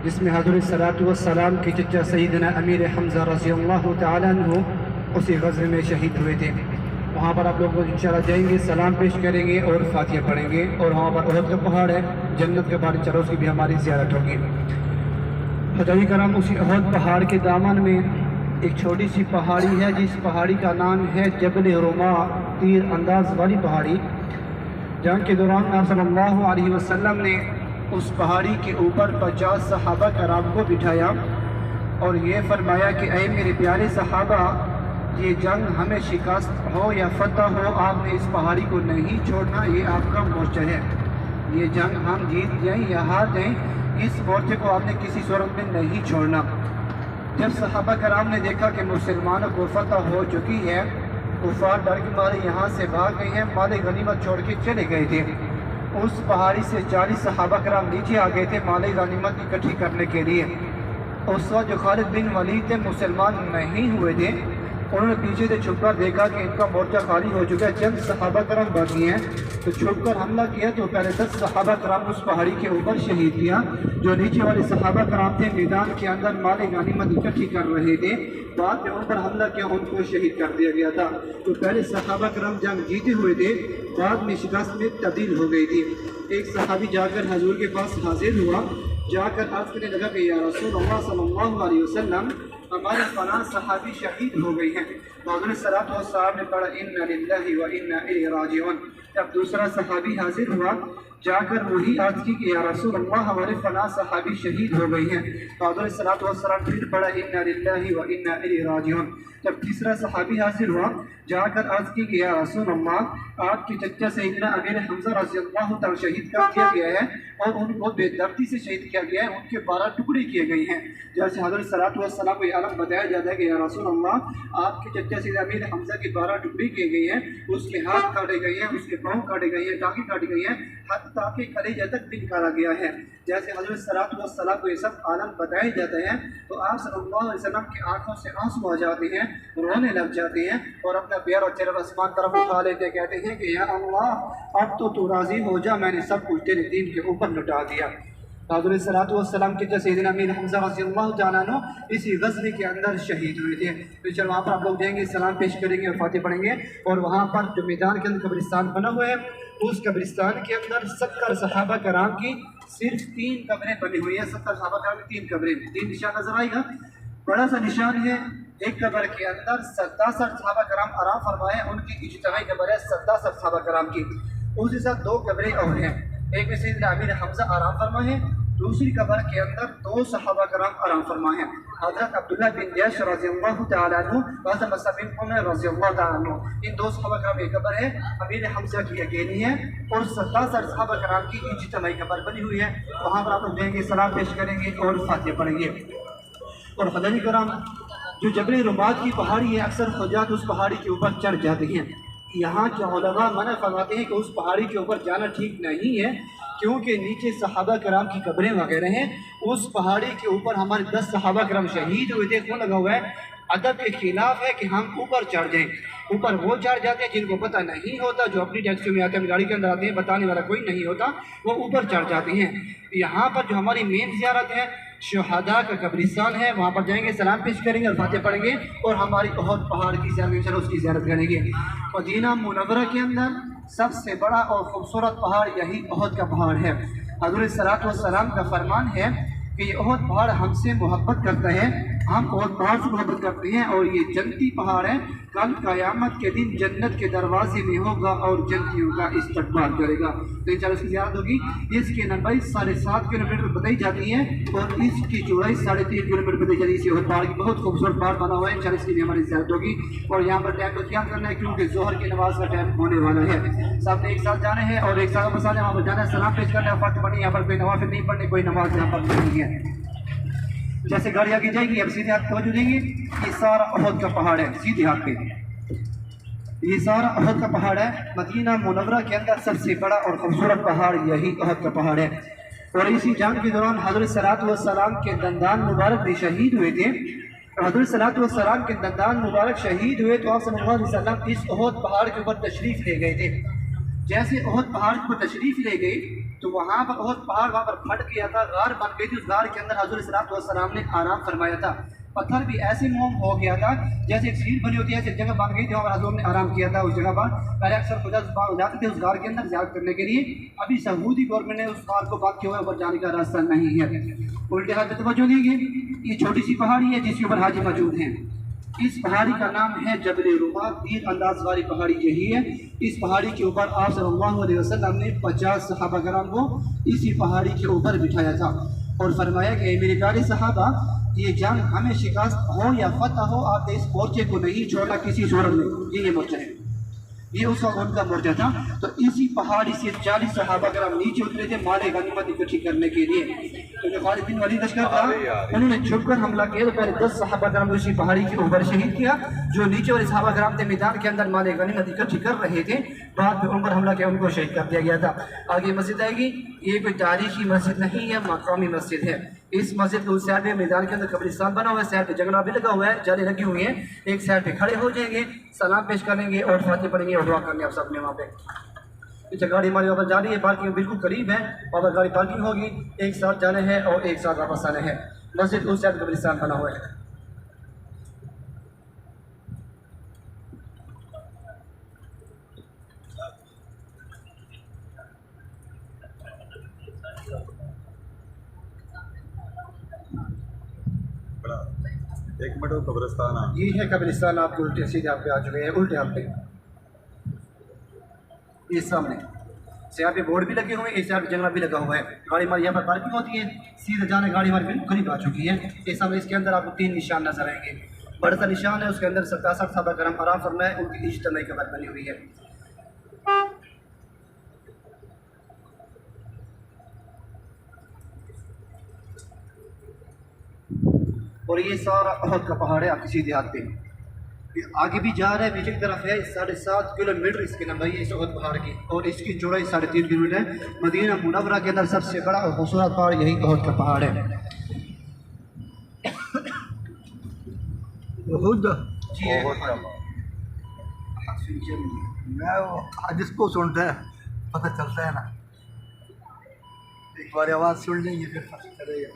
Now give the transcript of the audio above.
جس میں حضرت صلوات و سلام کے چچا سیدنا امیر حمزہ رضی اللہ تعالیٰ عنہ اسی غزوے میں شہید ہوئے تھے۔ وہاں پر آپ لوگ انشاءاللہ جائیں گے، سلام پیش کریں گے اور فاتحہ پڑھیں گے، اور وہاں پر احد کا پہاڑ ہے، جنت کا پہاڑ، چلو اس کی بھی ہماری زیارت ہوگی۔ حضرات کرام، اسی احد پہاڑ کے دامن میں ایک چھوٹی سی پہاڑی ہے، جس پہاڑی کا نام ہے جبل رما، تیر انداز والی پہاڑی۔ جنگ کے دوران آپ صلی اللہ علیہ وسلم نے اس پہاڑی کے اوپر 50 صحابہ کرام کو بٹھایا اور یہ فرمایا کہ اے میرے پیارے صحابہ، یہ جنگ ہمیں شکست ہو یا فتح ہو، آپ نے اس پہاڑی کو نہیں چھوڑنا، یہ آپ کا مورچہ ہے۔ یہ جنگ ہم جیت جائیں یا ہار جائیں، اس مورچے کو آپ نے کسی صورت میں نہیں چھوڑنا۔ جب صحابہ کرام نے دیکھا کہ مسلمانوں کو فتح ہو چکی ہے، کفار ڈر کے مارے یہاں سے بھاگ گئے ہیں، مال غنیمت چھوڑ کے چلے گئے تھے۔ اس پہاڑی سے 40 صحابہ کرام نیچے آ گئے تھے مال غنیمت اکٹھی کرنے کے لیے۔ اس وقت جو خالد بن ولید تھے مسلمان نہیں ہوئے تھے، انہوں نے پیچھے سے چھپ کر دیکھا کہ ان کا مورچہ خالی ہو چکا ہے، چند صحابہ کرام باقی ہیں، تو چھپ کر حملہ کیا تو پہلے 10 صحابہ کرام اس پہاڑی کے اوپر شہید کیا۔ جو نیچے والے صحابہ کرام تھے میدان کے اندر مال غنیمت اکٹھی کر رہے تھے، بعد میں ان پر حملہ کیا، ان کو شہید کر دیا گیا تھا۔ تو پہلے صحابہ کرام جنگ جیتے ہوئے تھے، بعد میں شکست میں تبدیل ہو گئی تھی۔ ایک صحابی جا کر حضور کے پاس حاضر ہوا، جا کر عرض کرنے لگا کہ یا رسول اللہ صلی اللہ علیہ وسلم، ہمارے فلاں صحابی شہید ہو گئی ہیں۔ حضور صلوات و سلام نے پڑھا انا للہ و انا الیہ راجعون۔ جب دوسرا صحابی حاضر ہوا، جا کر وہی عرض کی کہ یا رسول اللہ، ہمارے فلاں صحابی شہید ہو گئی ہیں۔ حضور صلوات و سلام پھر پڑھا انا للہ و انا الیہ راجعون۔ جب تیسرا صحابی حاضر ہوا، جا کر عرض کی کہ یا رسول اللہ، آپ کے چچا سیدنا امیر حمزہ رضی اللہ تعالیٰ شہید کر دیا گیا ہے اور ان کو بے دردی سے شہید کیا گیا ہے، ان کے 12 ٹکڑے کیے گئے ہیں۔ جیسے حضرت صلوات و سلام کو یہ علم بتایا جاتا ہے کہ یا رسول اللہ، آپ کے چچا سیدنا امیر حمزہ کے 12 ٹکڑے کیے گئے ہیں، اس کے ہاتھ کاٹے گئے ہیں، اس کے پاؤں کاٹے گئے ہیں، ٹانگیں کاٹی گئی ہیں، حتیٰ کہ کلیجہ تک بھی نکالا گیا ہے۔ جیسے حضرت صلوات و سلام کو یہ سب عالم بتائے جاتے ہیں تو آپ صلی اللہ علیہ وسلم کی آنکھوں سے آنسو آ جاتے ہیں، رونے لگ جاتے ہیں اور اپنا پیارا چہرہ آسمان طرف اٹھا لیتے، کہتے ہیں کہ یا اللہ، اب تو راضی ہو جا، میں نے سب کچھ تیرے دین کے اوپر لٹا دیا۔ حضرت صلوات و سلام کے سیدنا امیر حمزہ رضی اللہ تعالیٰ عنہ اسی غزوے کے اندر شہید ہوئے تھے۔ تو چلو وہاں پر آپ لوگ جائیں گے، سلام پیش کریں گے اور فاتحہ پڑھیں گے، اور وہاں پر جو میدان کے اندر قبرستان بنا ہوا ہے، اس قبرستان کے اندر 70 صحابہ کرام کی صرف 3 قبریں بنی ہوئی ہیں۔ 70 صحابہ کرام کی 3 قبریں، 3 نشان نظر آئے گا، بڑا سا نشان ہے۔ ایک قبر کے اندر 67 صحابہ کرام آرام فرمائے، ان کی اجتماعی قبر ہے 67 صحابہ کرام کی۔ اس کے ساتھ 2 قبریں اور ہیں، ایک میں سیدنا امیر حمزہ آرام فرما ہے، دوسری قبر کے اندر 2 صحابہ کرام آرام فرما ہے، حضرت عبداللہ بن جیش رضی اللہ تعالیٰ عنہ، حضرت مصعب بن عمر رضی اللہ تعالیٰ عنہ۔ ان 2 صحابہ کرام کی قبر ہے، امیر حمزہ کی اکیلی ہے، اور 67 صحابہ کرام کی اجتماعی قبر بنی ہوئی ہے۔ وہاں پر آپ لوگ جائیں گے، سلام پیش کریں گے اور فاتحہ پڑھیں گے۔ اور حضرات کرام، جو جبل رماد کی پہاڑی ہے، اکثر حجاج اس پہاڑی کے اوپر چڑھ جاتے ہیں۔ یہاں کے علماء منع فرماتے ہیں کہ اس پہاڑی کے اوپر جانا ٹھیک نہیں ہے، کیونکہ نیچے صحابہ کرام کی قبریں وغیرہ ہیں۔ اس پہاڑی کے اوپر ہمارے 10 صحابہ کرام شہید ہوئے تھے، کون لگا ہوا ہے؟ ادب کے خلاف ہے کہ ہم اوپر چڑھ جائیں۔ اوپر وہ چڑھ جاتے ہیں جن کو پتہ نہیں ہوتا، جو اپنی ٹیکسی میں آتے ہیں، گاڑی کے اندر آتے ہیں، بتانے والا کوئی نہیں ہوتا، وہ اوپر چڑھ جاتے ہیں۔ یہاں پر جو ہماری مین زیارت ہے، شہداء کا قبرستان ہے، وہاں پر جائیں گے، سلام پیش کریں گے اور فاتحہ پڑھیں گے، اور ہماری احد پہاڑ کی زیارت، چلو اس کی زیارت کریں گے۔ مدینہ منورہ کے اندر سب سے بڑا اور خوبصورت پہاڑ یہی احد کا پہاڑ ہے۔ حضرت صلوات و سلام کا فرمان ہے کہ یہ احد پہاڑ ہم سے محبت کرتا ہے، ہم احد پہاڑ سے محبت کرتے ہیں، اور یہ جنتی پہاڑ ہے، کل قیامت کے دن جنت کے دروازے میں ہوگا اور جنتیوں کا استقبال کرے گا۔ تو انشاءاللہ اس کی زیارت ہوگی۔ اس کی لمبائی 7.5 کلومیٹر بتائی جاتی ہے اور اس کی چوڑائی 3.5 کلومیٹر بتائی جاتی ہے۔ اس احد پہاڑ کی بہت خوبصورت پہاڑ بنا ہوا ہے، انشاءاللہ اس کی بھی ہماری زیارت ہوگی۔ اور یہاں پر ٹائم کا خیال کرنا ہے، کیونکہ ظہر کی نماز کا ٹائم ہونے والا ہے۔ سب نے ایک ساتھ جانا ہے اور ایک ساتھ مسالے وہاں پر جانا ہے، سلام پیش کرنا ہے، فاتحہ پڑھنی ہے۔ یہاں پر کوئی نوافل نہیں پڑھنے، کوئی نماز یہاں پر نہیں ہے۔ جیسے گاڑی آگے جائے گی، اب سیدھے ہاتھ توجہ دیں گے، یہ سارا احد کا پہاڑ ہے، سیدھے ہاتھ پہ یہ سارا احد کا پہاڑ ہے۔ مدینہ منورہ کے اندر سب سے بڑا اور خوبصورت پہاڑ یہی احد کا پہاڑ ہے۔ اور اسی جنگ کے دوران حضرت صلوات و سلام کے دندان مبارک بھی شہید ہوئے تھے۔ حضرت صلوات و سلام کے دندان مبارک شہید ہوئے تو آپ صلی اللہ علیہ وسلم اس احد پہاڑ کے اوپر تشریف لے گئے تھے۔ جیسے احد پہاڑ پر تشریف لے گئے تو وہاں پر بہت پہاڑ وہاں پر پھٹ گیا تھا، غار بن گئی تھی، اس غار کے اندر حضور صلی اللہ علیہ وسلم نے آرام فرمایا تھا. پتھر بھی ایسے موم ہو گیا تھا جیسے ایک سیٹ بنی ہوتی ہے، ایسی جگہ بن گئی تھی وہاں پر حضور نے آرام کیا تھا اس جگہ پر. پہلے اکثر خدا جاتے تھے اس غار کے اندر زیارت کرنے کے لیے. ابھی سعودی گورنمنٹ نے اس غار کو بند کیا ہوا ہے، اوپر جانے کا راستہ نہیں ہے. الٹے ہاتھ پہ توجہ دیں گے، یہ چھوٹی سی پہاڑی ہے جس کے اوپر حاجی موجود ہیں. اس پہاڑی کا نام ہے جبل رما. تیر انداز والی پہاڑی یہی ہے. اس پہاڑی کے اوپر آپ صلی اللہ علیہ وسلم نے 50 صحابہ کرام کو اسی پہاڑی کے اوپر بٹھایا تھا اور فرمایا کہ میرے پیارے صحابہ، یہ جنگ ہمیں شکست ہو یا فتح ہو، آپ نے اس مورچے کو نہیں چھوڑنا کسی صورت میں. یہ مورچہ ہے، یہ اس وقت ان کا مورچہ تھا. تو اسی پہاڑی سے 40 صحابہ کرام نیچے اترے تھے مال غنیمت اکٹھی کرنے کے لیے. تو جو خالد بن ولید لشکر تھا انہوں نے چھپ کر حملہ کیا. تو پہلے 10 صحابہ کرام اسی پہاڑی کے اوپر شہید کیا. جو نیچے والے صحابہ کرام تھے میدان کے اندر مال غنیمت اکٹھی کر رہے تھے، بعد میں ان پر حملہ کیا، ان کو شہید کر دیا گیا تھا. آگے مسجد آئے گی. یہ کوئی تاریخی مسجد نہیں ہے، مقامی مسجد ہے. اس مسجد کے اس سائڈ میں میدان کے اندر قبرستان بنا ہوا ہے، سائڈ پہ جنگلہ بھی لگا ہوا ہے، جالیں لگی ہوئی ہیں. ایک سائڈ پہ کھڑے ہو جائیں گے، سلام پیش کریں گے اور فاتحہ پڑھیں گے اور دعا کریں گے آپ سب نے وہاں پہ. پیچھے گاڑی ہماری وہاں پر جا رہی ہے، پارکنگ بالکل قریب ہے، وہاں پر گاڑی پارکنگ ہوگی. ایک ساتھ جانے ہیں اور ایک ساتھ واپس آنے ہیں. مسجد اس سائڈ قبرستان بنا ہوا ہے. ایک منٹ وہ قبرستان ہے، یہ ہے قبرستان. آپ کو الٹے سیدھے آپ پہ آ چکے ہیں، الٹے آپ پہ یہ سامنے سیاہ پہ بورڈ بھی لگے ہوئے ہیں، ایک سیاہ پہ جنگلہ بھی لگا ہوا ہے. گاڑی ہماری یہاں پر پارکنگ ہوتی ہے، سیدھے جانے گاڑی ہماری بالکل قریب آ چکی ہے. اس سامنے اس کے اندر آپ کو 3 نشان نظر آئیں گے. بڑا سا نشان ہے، اس کے اندر 67 صحابہ کرام آرام فرمائے، ان کی اجتماعی قبر بنی ہوئی ہے. اور یہ سارا احد کا پہاڑ ہے آپ کے سیدھے ہاتھ پہ. یہ آگے بھی جا رہا ہے، پیچھے کی طرف ہے. 7.5 کلومیٹر اس کی لمبائی ہے اس احد پہاڑ کی، اور اس کی چوڑائی 3.5 کلومیٹر ہے. مدینہ منورہ کے اندر سب سے بڑا اور خوبصورت پہاڑ یہی احد کا پہاڑ ہے. جی میں جس کو سنتا ہے پتہ چلتا ہے نا، ایک بار آواز سن لیں گے پھر پتہ چلے گا.